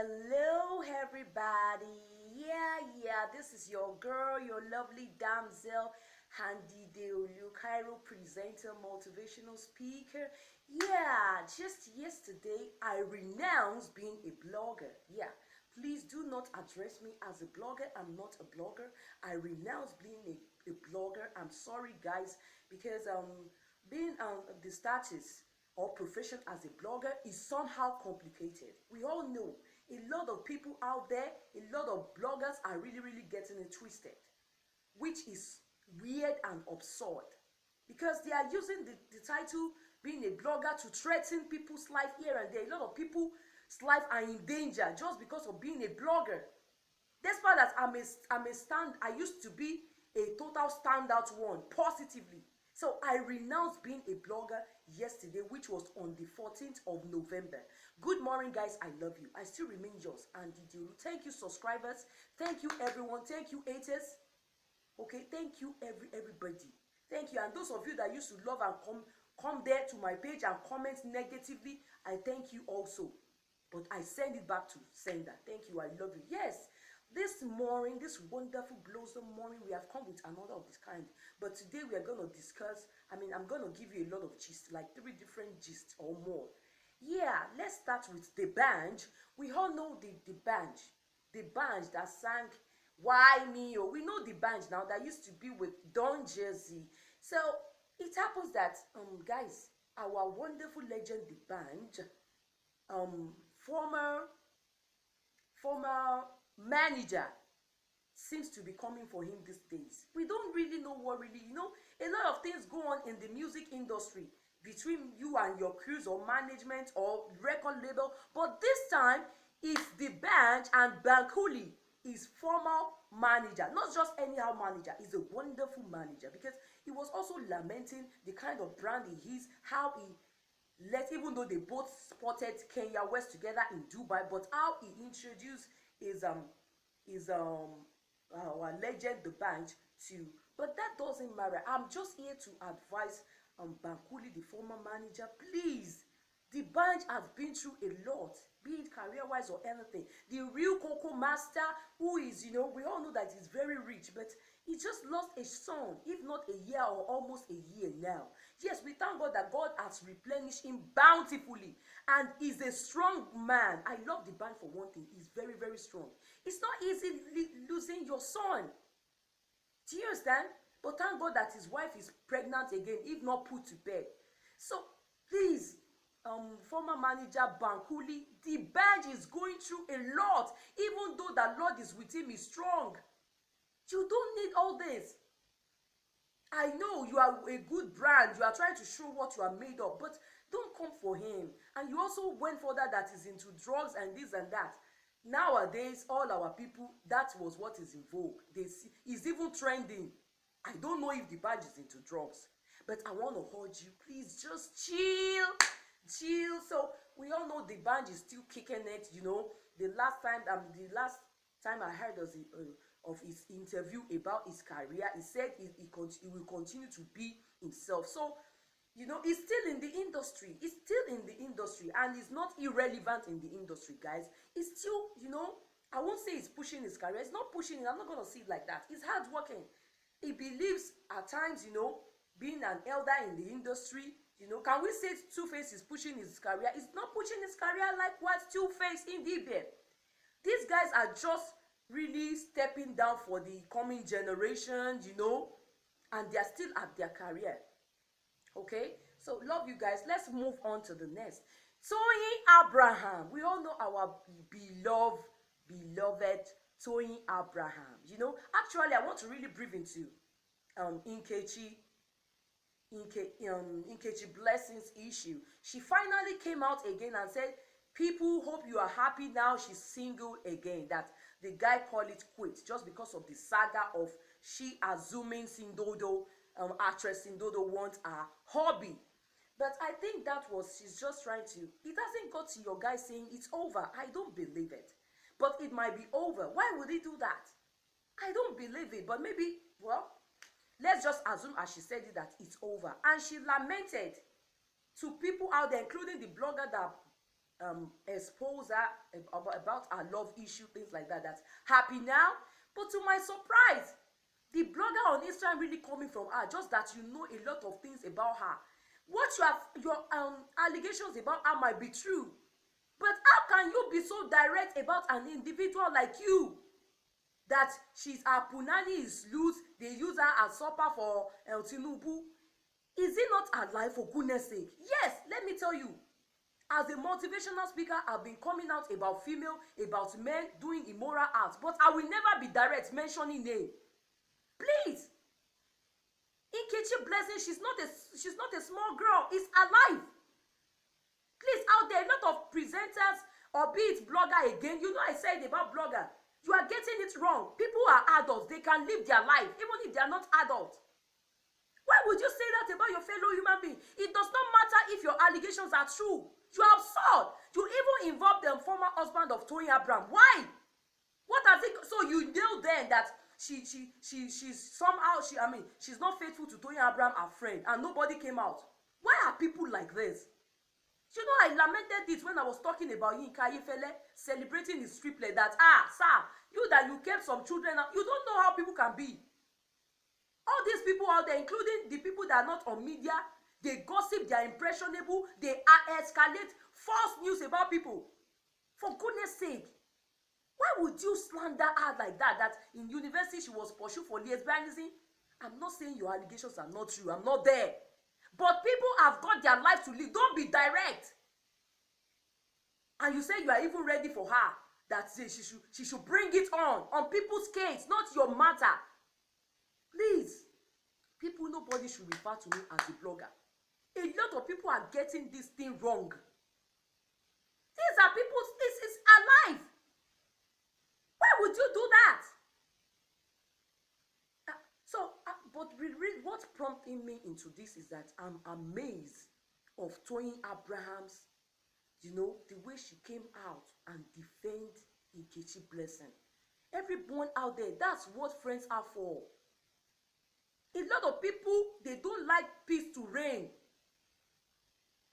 Hello, everybody. Yeah, this is your girl, your lovely damsel, Handy Deolu, Cairo presenter, motivational speaker. Just yesterday, I renounced being a blogger. Please do not address me as a blogger. I'm not a blogger. I renounced being a blogger. I'm sorry, guys, because being the status or profession as a blogger is somehow complicated. We all know a lot of people out there, a lot of bloggers are really getting it twisted, which is weird and absurd because they are using the title being a blogger to threaten people's life here and there. A lot of people's life are in danger just because of being a blogger. Despite that, I used to be a total standout one positively. So I renounced being a blogger yesterday, which was on the 14th of November. Good morning, guys. I love you. I still remain yours, Andy Duru. Thank you, subscribers. Thank you, everyone. Thank you, haters. Okay, thank you, everybody. Thank you. And those of you that used to love and come there to my page and comment negatively, I thank you also. But I send it back to sender. Thank you. I love you. Yes. This morning, this wonderful blossom morning, we have come with another of this kind. But today we are going to discuss, I'm going to give you a lot of gist, like 3 different gist or more. Let's start with the banj. We all know the banj that sang Why Me? Oh, we know the banj now that used to be with Don Jersey. So it happens that, guys, our wonderful legend, the banj, former manager seems to be coming for him these days. We don't really know what really, a lot of things go on in the music industry between you and your crews or management or record label, but this time it's the banj and Bankuli is former manager, not just anyhow manager. He's a wonderful manager because he was also lamenting the kind of brand he is, how he even though they both spotted Kenya West together in Dubai, but how he introduced our legend the banj to. But that doesn't matter. I'm just here to advise Bankuli, the former manager, please. The banj has been through a lot, be it career-wise or anything. The real Coco Master, who is, we all know that he's very rich, but he just lost a son, if not a year or almost a year now. Yes, we thank God that God has replenished him bountifully, and he's a strong man. I love the band for one thing. He's very strong. It's not easy losing your son. Do you understand? But thank God that his wife is pregnant again, if not put to bed. So please, former manager Bankuli, the band is going through a lot. Even though the Lord is with him, is strong. You don't need all this. I know you are a good brand. You are trying to show what you are made of, but don't come for him. And you also went further that is into drugs and this and that. Nowadays, all our people, that was what is in vogue. It's even trending. I don't know if the badge is into drugs, but I want to urge you, please just chill. So we all know the band is still kicking it. The last time I heard of his interview about his career, he said he will continue to be himself. So he's still in the industry. And he's not irrelevant in the industry, guys. He's still, I won't say he's pushing his career. He's not pushing it. I'm not going to see it like that. He's hardworking. He believes at times, being an elder in the industry, can we say Two-Face is pushing his career? He's not pushing his career like what Two-Face indeed. These guys are just really stepping down for the coming generation, and they're still at their career. Okay, so love you guys. Let's move on to the next. Toyin Abraham. We all know our beloved Toyin Abraham. Actually, I want to really brief into Nkechi Blessing's issue. She finally came out again and said, people hope you are happy now she's single again. That the guy called it quit just because of the saga of she assuming Sindodo, actress Sindodo wants a hobby. But I think she's just trying to, it hasn't got to your guy saying it's over. I don't believe it. But it might be over. Why would he do that? I don't believe it. But maybe, well, let's just assume as she said it that it's over. And she lamented to people out there, including the blogger that expose her about her love issue, things like that. That's happy now. But to my surprise, the blogger on Instagram really coming from her, just that you know a lot of things about her. What your allegations about her might be true, but how can you be so direct about an individual like you, that her punani is loose, they use her as supper for Tinubu? Is it not her life, for goodness sake? Yes, let me tell you, as a motivational speaker, I've been coming out about female, about men doing immoral acts, but I will never be direct mentioning name. Please, Nkechi Blessing, she's not a small girl. It's alive. Please, out there, a lot of presenters, or be it blogger again. You know I said about blogger. You are getting it wrong. People are adults. They can live their life, even if they are not adults. Why would you say that about your fellow human being? It does not matter if your allegations are true. You are absurd. You even involved the former husband of Tony Abraham. Why? What has it? So you knew then that she's somehow, she's not faithful to Tony Abraham, her friend, and nobody came out. Why are people like this? You know, I lamented it when I was talking about Yinka Ayefele celebrating his triplet, that sir, you kept some children out. You don't know how people can be. All these people out there, including the people that are not on media, they gossip, they are impressionable, they escalate false news about people. For goodness sake, why would you slander her like that? That in university she was pursued for lesbianism? I'm not saying your allegations are not true. I'm not there. But people have got their life to live. Don't be direct. And you say you are even ready for her, that she should bring it on people's case, not your matter. Please, people, nobody should refer to me as a blogger. A lot of people are getting this thing wrong. These are people, this is alive. Why would you do that? But what prompted me into this is that I'm amazed of Toyin Abraham's, the way she came out and defend Nkechi Blessing. Everyone out there, that's what friends are for. A lot of people, they don't like peace to reign.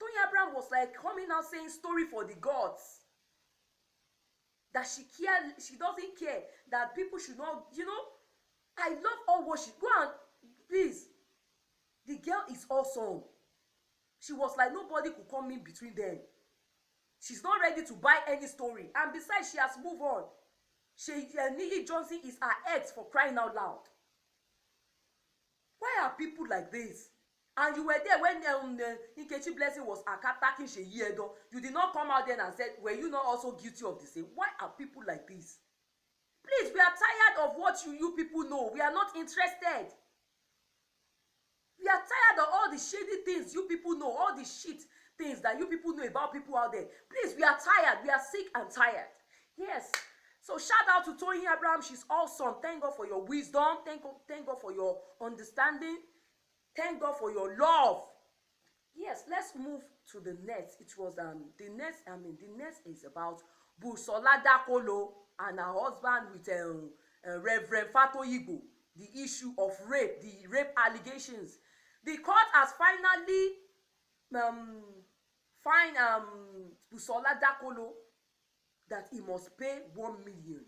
Toyin Abraham was like coming out saying story for the gods. That she doesn't care, that people should not, I love all what she, go and, please, the girl is awesome. She was like, nobody could come in between them. She's not ready to buy any story. And besides, she has moved on. Nili Johnson is her ex, for crying out loud. Why are people like this? And you were there when Nkechi Blessing was attacking Sheyi Edo. You did not come out then and said, were you not also guilty of the same? Why are people like this? Please, we are tired of what you people know. We are not interested. We are tired of all the shady things you people know, all the shit things that you people know about people out there. Please, we are tired. We are sick and tired. Yes. So shout out to Toyin Abraham. She's awesome. Thank God for your wisdom. Thank God for your understanding. Thank God for your love. Yes, let's move to the next. It was the next is about Busola Dakolo and her husband with Reverend Fato Igbo. The issue of rape, the rape allegations. The court has finally fined Busola Dakolo that he must pay 1 million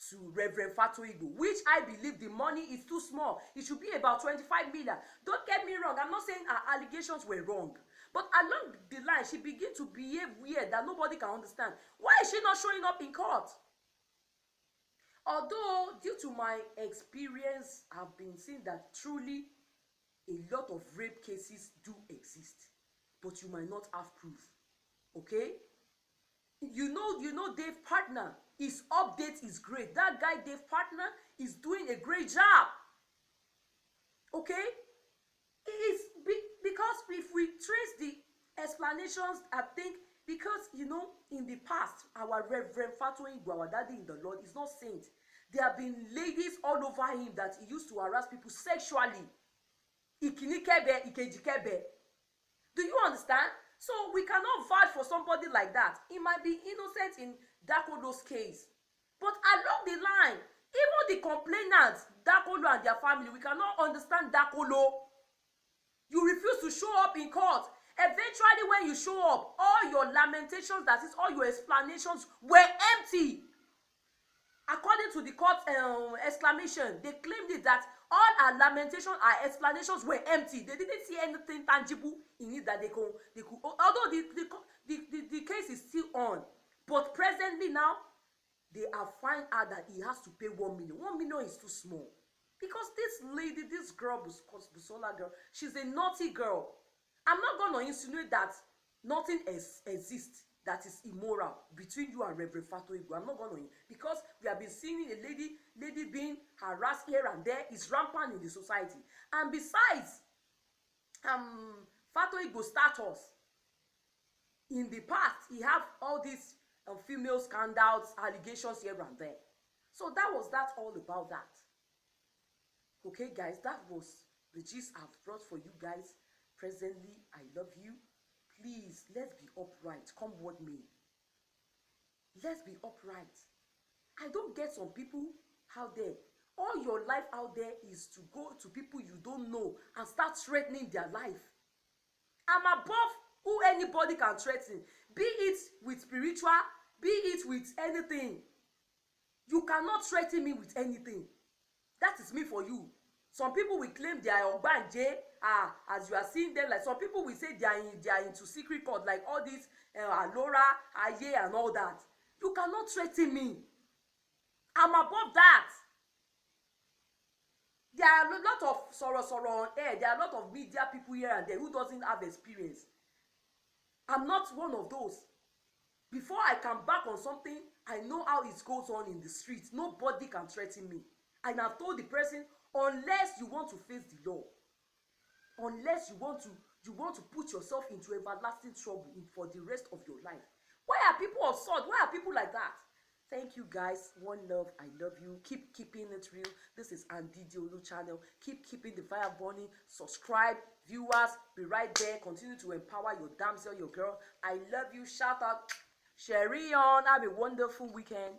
to Reverend Fato Igbo, which I believe the money is too small. It should be about 25 million. Don't get me wrong. I'm not saying her allegations were wrong. But along the line, she began to behave weird that nobody can understand. Why is she not showing up in court? Although, due to my experience, I've been seeing that truly a lot of rape cases do exist. But you might not have proof. Okay? You know Dave Partner, his update is great. That guy Dave Partner is doing a great job. Okay? Because if we trace the explanations, I think because in the past, our Reverend Fato Igbo, our daddy in the Lord, is not saint. There have been ladies all over him that he used to harass people sexually. Ikinikebe, ikejikebe. Do you understand? So we cannot vouch for somebody like that. He might be innocent in Dakolo's case. But along the line, even the complainants, Dakolo and their family, we cannot understand Dakolo. You refuse to show up in court. Eventually, when you show up, all your lamentations, that is, all your explanations were empty. According to the court exclamation, they claimed it that all our lamentations, our explanations were empty. They didn't see anything tangible in it that they could. Although the case is still on, but presently now, they are find out that he has to pay 1 million. 1 million is too small because this lady, this girl, Busola girl, she's a naughty girl. I'm not gonna insinuate that nothing exists that is immoral between you and Reverend Fato Igbo. I'm not going to, because we have been seeing a lady being harassed here and there. Is rampant in the society. And besides, Fato Igbo status in the past, he have all these female scandals, allegations here and there. So that was that all about that. Okay, guys, that was the gist I've brought for you guys. Presently, I love you. Please, let's be upright, come what may. Let's be upright. I don't get some people out there. All your life out there is to go to people you don't know and start threatening their life. I'm above who anybody can threaten. Be it with spiritual, be it with anything. You cannot threaten me with anything. That is me for you. Some people will claim they are banj, as you are seeing them. Like some people will say they are into secret court, like all this Alora, Aye, and all that. You cannot threaten me. I'm above that. There are a lot of sorrow on air. There are a lot of media people here and there who doesn't have experience. I'm not one of those. Before I can back on something, I know how it goes on in the streets. Nobody can threaten me. And I've told the person, unless you want to face the law, unless you want to put yourself into everlasting trouble for the rest of your life. Why are people of sort? Why are people like that? Thank you, guys. One love. I love you. Keep keeping it real. This is Andidi Olu channel. Keep keeping the fire burning. Subscribe, viewers. Be right there. Continue to empower your damsel, your girl. I love you. Shout out, Sherry on. Have a wonderful weekend.